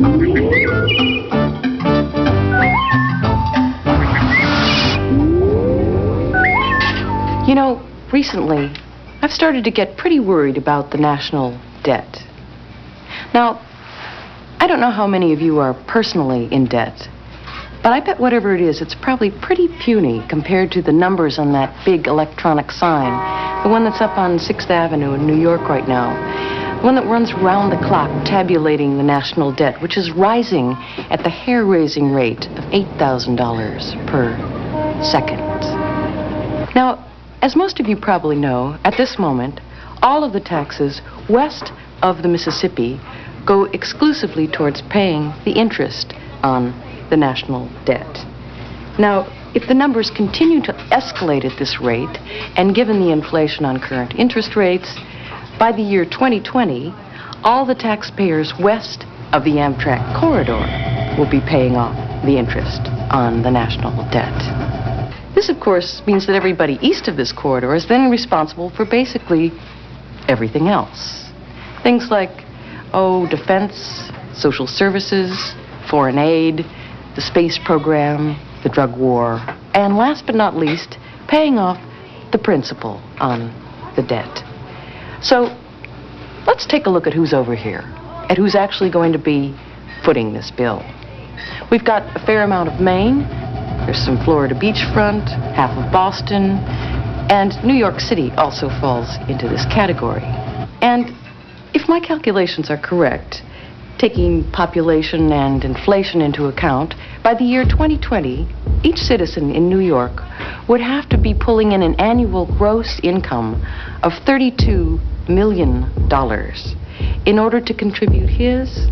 You know, recently, I've started to get pretty worried about the national debt. Now, I don't know how many of you are personally in debt, but I bet whatever it is, it's probably pretty puny compared to the numbers on that big electronic sign, the one that's up on 6th Avenue in New York right now, the one that runs round the clock tabulating the national debt, which is rising at the hair-raising rate of $8,000 per second. Now, as most of you probably know, at this moment, all of the taxes west of the Mississippi go exclusively towards paying the interest on the national debt. Now, if the numbers continue to escalate at this rate, and given the inflation on current interest rates, by the year 2020, all the taxpayers west of the Amtrak corridor will be paying off the interest on the national debt. This, of course, means that everybody east of this corridor is then responsible for basically everything else. Things like, defense, social services, foreign aid, the space program, the drug war, and last but not least, paying off the principal on the debt. So, let's take a look at who's over here, at who's actually going to be footing this bill. We've got a fair amount of Maine. There's some Florida beachfront, half of Boston, and New York City also falls into this category. And if my calculations are correct, taking population and inflation into account, by the year 2020, each citizen in New York would have to be pulling in an annual gross income of $32 million in order to contribute his